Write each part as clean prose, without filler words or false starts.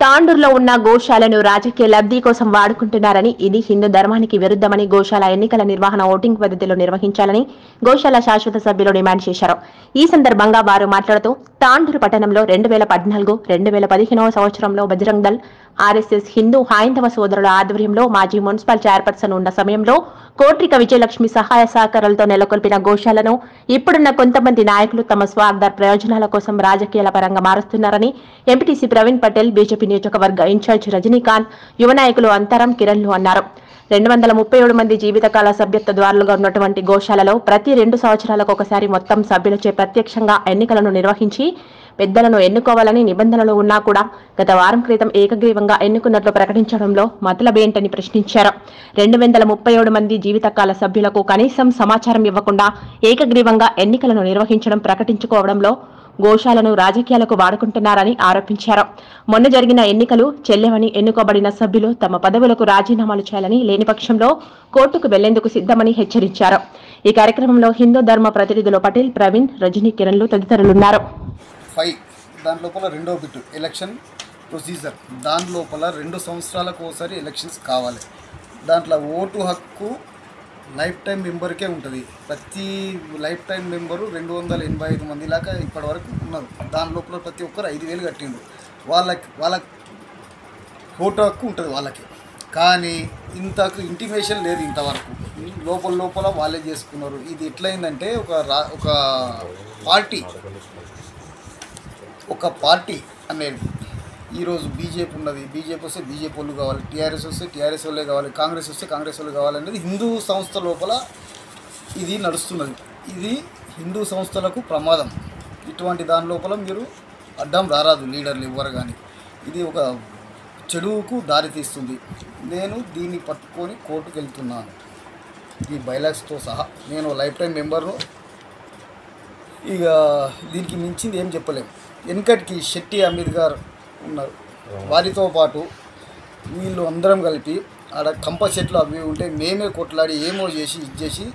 తాండూరులో ఉన్న గోశాలను రాజకీయ లబ్ధి కోసం వాడుకుంటున్నారని, ఇది హిందూ ధర్మానికి విరుద్ధమని గోశాల ఎన్నికల నిర్వహణ ఓటింగ్ పద్ధతిలో నిర్వహించాలని గోశాల శాశ్వత సభ్యులు డిమాండ్ చేశారు. ఈ సందర్భంగా వారు మాట్లాడుతూ తాండూరు పట్టణంలో 2014-2015 సంవత్సరంలో బజరంగ్ దళ్, ఆర్ఎస్ఎస్, హిందూ హైందవ సోదరుల ఆధ్వర్యంలో మాజీ మున్సిపల్ చైర్పర్సన్ ఉన్న సమయంలో కోట్రిక విజయలక్ష్మి సహాయ సహకారాలతో నెలకొల్పిన గోశాలను ఇప్పుడున్న కొంతమంది నాయకులు తమ స్వార్థ ప్రయోజనాల కోసం రాజకీయాల పరంగా మారుస్తున్నారని ఎంపీటీసీ ప్రవీణ్ పటేల్, బీజేపీ నియోజకవర్గ ఇన్ఛార్జ్ రజనీకాంత్, యువ నాయకులు అంతరం కిరణ్లు అన్నారు. 237 మంది జీవితకాల సభ్యత్వ ద్వారాలుగా ఉన్నటువంటి గోశాలలో ప్రతి 2 సంవత్సరాలకు ఒకసారి మొత్తం సభ్యులచే ప్రత్యక్షంగా ఎన్నికలను నిర్వహించి పెద్దలను ఎన్నుకోవాలని నిబంధనలు ఉన్నా కూడా గత వారం క్రితం ఏకగ్రీవంగా ఎన్నుకున్నట్లు ప్రకటించడంలో మతలబేంటని ప్రశ్నించారు. 237 మంది జీవితకాల సభ్యులకు కనీసం సమాచారం ఇవ్వకుండా ఏకగ్రీవంగా ఎన్నికలను నిర్వహించడం, ప్రకటించుకోవడంలో గోశాలను రాజకీయాలకు వాడుకుంటున్నారని ఆరోపించారు. మొన్న జరిగిన ఎన్నికలు చెల్లెవని ఎన్నుకోబడిన సభ్యులు తమ పదవులకు రాజీనామాలు చేయాలని, లేని పక్షంలో కోర్టుకు వెళ్లేందుకు సిద్ధమని హెచ్చరించారు. ఈ కార్యక్రమంలో హిందూ ధర్మ ప్రతినిధులు పటేల్, ప్రవీణ్, రజనీ, కిరణ్లు తదితరులున్నారు. దాని లోపల రెండో బిట్టు ఎలక్షన్ ప్రొసీజర్. దాని లోపల 2 సంవత్సరాలకు ఒకసారి ఎలక్షన్స్ కావాలి. దాంట్లో ఓటు హక్కు లైఫ్ టైం మెంబర్కే ఉంటుంది. ప్రతి లైఫ్ టైం మెంబరు 285 మంది లాగా ఇప్పటి వరకు ఉన్నారు. దాని లోపల ప్రతి ఒక్కరు 5,000 కట్టిండ్రు. వాళ్ళ ఓటు హక్కు ఉంటుంది వాళ్ళకి. కానీ ఇంతకు ఇంటిమేషన్ లేదు ఇంతవరకు. లోపల వాళ్ళే చేసుకున్నారు. ఇది ఎట్లయిందంటే ఒక పార్టీ అనేది ఈరోజు బీజేపీ ఉన్నది. బీజేపీ వస్తే బీజేపీ వాళ్ళు కావాలి, టీఆర్ఎస్ వస్తే టీఆర్ఎస్ వాళ్ళే కావాలి, కాంగ్రెస్ వస్తే కాంగ్రెస్ వాళ్ళు కావాలనేది హిందూ సంస్థ లోపల ఇది నడుస్తున్నది. ఇది హిందూ సంస్థలకు ప్రమాదం. ఇటువంటి దాని లోపల మీరు అడ్డం రారాదు లీడర్లు ఎవ్వరు కానీ. ఇది ఒక చెడుకు దారితీస్తుంది. నేను దీన్ని పట్టుకొని కోర్టుకు వెళ్తున్నాను, ఈ బైలాక్స్తో సహా. నేను లైఫ్ టైం మెంబర్ను. ఇక దీనికి మించింది ఏం చెప్పలేము. వెనకటికి శెట్టి అమీర్ గారు ఉన్నారు, వారితో పాటు వీళ్ళు అందరం కలిపి ఆడ కంప చెట్లు అవి ఉంటే మేమే కొట్లాడి ఏమో చేసి ఇచ్చేసి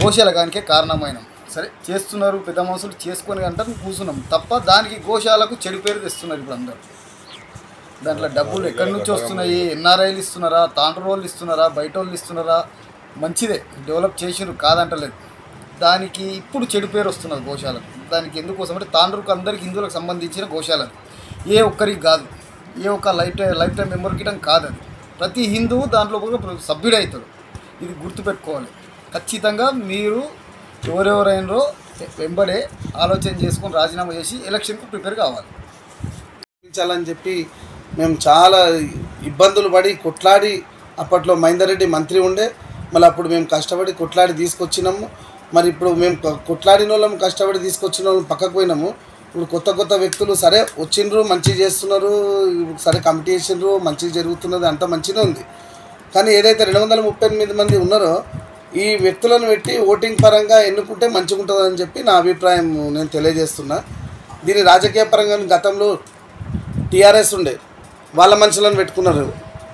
గోశాలగానికే కారణమైనాం. సరే చేస్తున్నారు, పెద్ద మనుషులు చేసుకొని అంటారు, కూర్చున్నాం తప్ప దానికి గోశాలకు చెడు పేరు తెస్తున్నారు ఇప్పుడు అందరూ. దాంట్లో డబ్బులు ఎక్కడి నుంచి వస్తున్నాయి? ఎన్ఆర్ఐలు ఇస్తున్నారా, తాండ్రు వాళ్ళు ఇస్తున్నారా, బయట వాళ్ళు ఇస్తున్నారా? మంచిదే, డెవలప్ చేసినారు, కాదంటలేదు. దానికి ఇప్పుడు చెడు పేరు వస్తున్నది గోశాలకు. దానికి ఎందుకోసం అంటే తాండ్రుకు అందరికి హిందువులకు సంబంధించిన గోశాలకు, ఏ ఒక్కరికి కాదు, ఏ ఒక్క లైఫ్ టైం మెంబర్కి కాదు. అది ప్రతి హిందువు దాంట్లో సభ్యుడు అవుతాడు. ఇది గుర్తుపెట్టుకోవాలి. ఖచ్చితంగా మీరు ఎవరెవరైనరో వెంబడే ఆలోచన చేసుకొని రాజీనామా చేసి ఎలక్షన్కు ప్రిపేర్ కావాలి. అని చెప్పి మేము చాలా ఇబ్బందులు పడి కొట్లాడి, అప్పట్లో మహేందర్ రెడ్డి మంత్రి ఉండే, మళ్ళీ అప్పుడు మేము కష్టపడి కొట్లాడి తీసుకొచ్చినాము. మరి ఇప్పుడు మేము కొట్లాడిన వాళ్ళం, కష్టపడి తీసుకొచ్చిన వాళ్ళం పక్కకు పోయినాము. ఇప్పుడు కొత్త వ్యక్తులు సరే వచ్చిండ్రు, మంచిగా చేస్తున్నారు, సరే కమిటీ చేసిండ్రు, మంచిగా జరుగుతున్నది, అంత మంచిగా ఉంది. కానీ ఏదైతే 238 మంది ఉన్నారో ఈ వ్యక్తులను పెట్టి ఓటింగ్ పరంగా ఎన్నుకుంటే మంచిగా ఉంటుందని చెప్పి నా అభిప్రాయం నేను తెలియజేస్తున్నా. దీని రాజకీయ పరంగా గతంలో టీఆర్ఎస్ ఉండే, వాళ్ళ మనుషులను పెట్టుకున్నారు.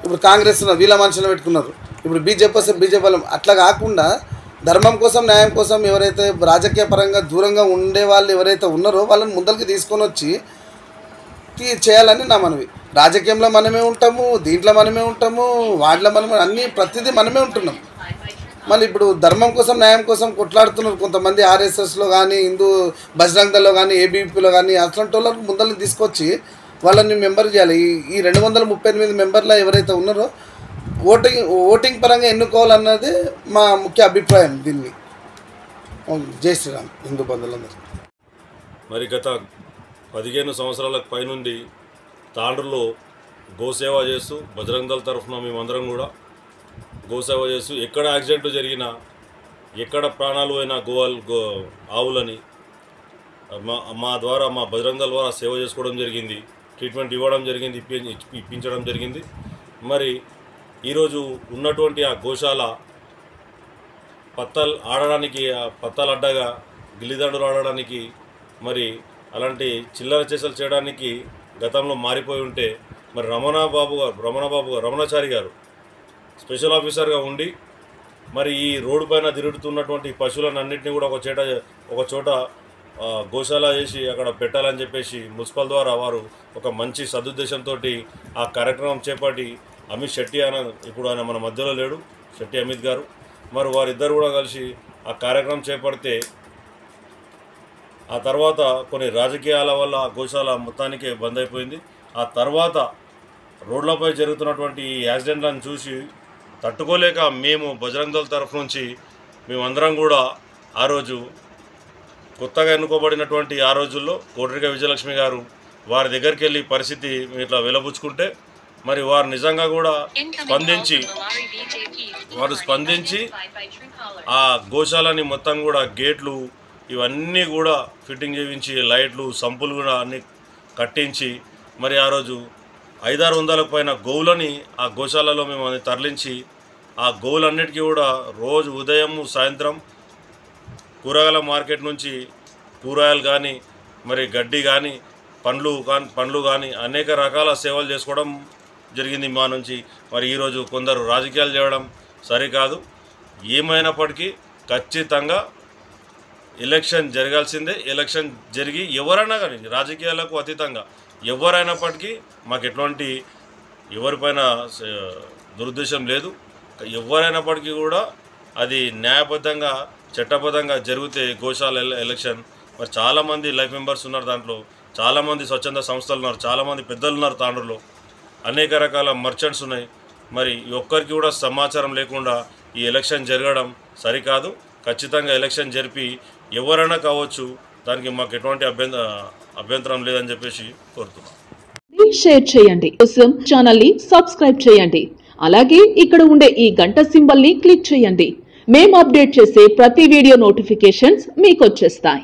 ఇప్పుడు కాంగ్రెస్ ఉన్నారు, వీళ్ళ మనుషులను పెట్టుకున్నారు. ఇప్పుడు బీజేపీ వస్తే బీజేపీ వాళ్ళు. అట్లా కాకుండా ధర్మం కోసం, న్యాయం కోసం ఎవరైతే రాజకీయ పరంగా దూరంగా ఉండే వాళ్ళు ఎవరైతే ఉన్నారో వాళ్ళని ముందరికి తీసుకొని వచ్చి చేయాలని నా మనవి. రాజకీయంలో మనమే ఉంటాము, దీంట్లో మనమే ఉంటాము, వాటిలో మనమే, అన్నీ ప్రతిదీ మనమే ఉంటున్నాం. మళ్ళీ ఇప్పుడు ధర్మం కోసం, న్యాయం కోసం కొట్లాడుతున్నారు కొంతమంది. ఆర్ఎస్ఎస్లో కానీ, హిందూ బజరంగ్ దళ్లో కానీ, ఏబీపీలో కానీ అట్లాంటి వాళ్ళకి ముందరికి తీసుకొచ్చి వాళ్ళని మెంబర్ చేయాలి. ఈ 238 మెంబర్లు ఎవరైతే ఉన్నారో ఓటింగ్ పరంగా ఎన్నుకోవాలన్నది మా ముఖ్య అభిప్రాయం. దీన్ని జై శ్రీరామ్ హిందూ బంధువులందరూ. మరి గత 15 సంవత్సరాలకు పైనుండి తాండ్రులో గోసేవ చేస్తూ, బజరంగ్ దళ్ తరఫున మేమందరం కూడా గోసేవ చేస్తూ, ఎక్కడ యాక్సిడెంట్ జరిగినా, ఎక్కడ ప్రాణాలు అయినా ఆవులని మా ద్వారా, మా బజరంగ్ దళ్ ద్వారా సేవ చేసుకోవడం జరిగింది. ట్రీట్మెంట్ ఇవ్వడం జరిగింది, ఇప్పించడం జరిగింది. మరి ఈరోజు ఉన్నటువంటి ఆ గోశాల పత్తాలు ఆడడానికి, పత్తాలు అడ్డగా గిల్లిదండలు ఆడడానికి, మరి అలాంటి చిల్లర చేసలు చేయడానికి గతంలో మారిపోయి ఉంటే, మరి రమణాచారి గారు స్పెషల్ ఆఫీసర్గా ఉండి మరి ఈ రోడ్డు పైన తిరుగుతున్నటువంటి పశువులను అన్నింటినీ కూడా ఒక చోట గోశాల చేసి అక్కడ పెట్టాలని చెప్పేసి మున్సిపల్ ద్వారా వారు ఒక మంచి సదుద్దేశంతో ఆ కార్యక్రమం చేపట్టి అమిత్ శెట్టి ఇప్పుడు ఆయన మన మధ్యలో లేడు, శెట్టి అమిత్ గారు, మరి వారిద్దరు కూడా కలిసి ఆ కార్యక్రమం చేపడితే ఆ తర్వాత కొన్ని రాజకీయాల వల్ల గోశాల మొత్తానికే బంద్ అయిపోయింది. ఆ తర్వాత రోడ్లపై జరుగుతున్నటువంటి ఈ యాక్సిడెంట్లను చూసి తట్టుకోలేక మేము బజరంగ్ దళ్ తరఫు నుంచి మేమందరం కూడా ఆ రోజు కొత్తగా ఎన్నుకోబడినటువంటి ఆ రోజుల్లో కోటరిక విజయలక్ష్మి గారు వారి దగ్గరికి వెళ్ళి పరిస్థితి ఇట్లా వెలబుచ్చుకుంటే మరి వారు నిజంగా కూడా స్పందించి ఆ గోశాలని మొత్తం కూడా గేట్లు ఇవన్నీ కూడా ఫిట్టింగ్ చేయించి లైట్లు సంపులు కూడా అన్నీ కట్టించి మరి ఆ రోజు 500-600 పైన గోవులని ఆ గోశాలలో మేము అది తరలించి ఆ గోవులన్నిటికీ కూడా రోజు ఉదయం సాయంత్రం కూరగాయల మార్కెట్ నుంచి కూరగాయలు కానీ మరి గడ్డి కానీ పండ్లు కానీ అనేక రకాల సేవలు చేసుకోవడం జరిగింది మా నుంచి. మరి ఈరోజు కొందరు రాజకీయాలు చేయడం సరికాదు. ఏమైనప్పటికీ ఖచ్చితంగా ఎలక్షన్ జరగాల్సిందే. ఎలక్షన్ జరిగి ఎవరైనా కానీ రాజకీయాలకు అతీతంగా ఎవరైనప్పటికీ మాకు ఎటువంటి ఎవరిపైన దురుద్దేశం లేదు. ఎవరైనప్పటికీ కూడా అది న్యాయబద్ధంగా చట్టబద్ధంగా జరిగితే గోశాల ఎలక్షన్ మరి చాలామంది లైఫ్ మెంబర్స్ ఉన్నారు, దాంట్లో చాలామంది స్వచ్ఛంద సంస్థలు ఉన్నారు, చాలామంది పెద్దలు ఉన్నారు, తాండ్రులో అనేక రకాల మర్చెంట్స్ ఉన్నాయి. మరి ఒక్కరికి కూడా సమాచారం లేకుండా ఈ ఎలక్షన్ జరగడం సరికాదు. ఖచ్చితంగా ఎలక్షన్ జరిపి ఎవరైనా కావచ్చు, దానికి మాకు ఎటువంటి అభ్యంతరం లేదని చెప్పేసి కోరుతున్నాం. షేర్ చేయండి, కోసం ఛానల్ ని సబ్స్క్రైబ్ చేయండి. అలాగే ఇక్కడ ఉండే ఈ గంట సింబల్ ని క్లిక్ చేయండి. మేము అప్డేట్ చేసే ప్రతి వీడియో నోటిఫికేషన్స్ మీకు వచ్చేస్తాయి.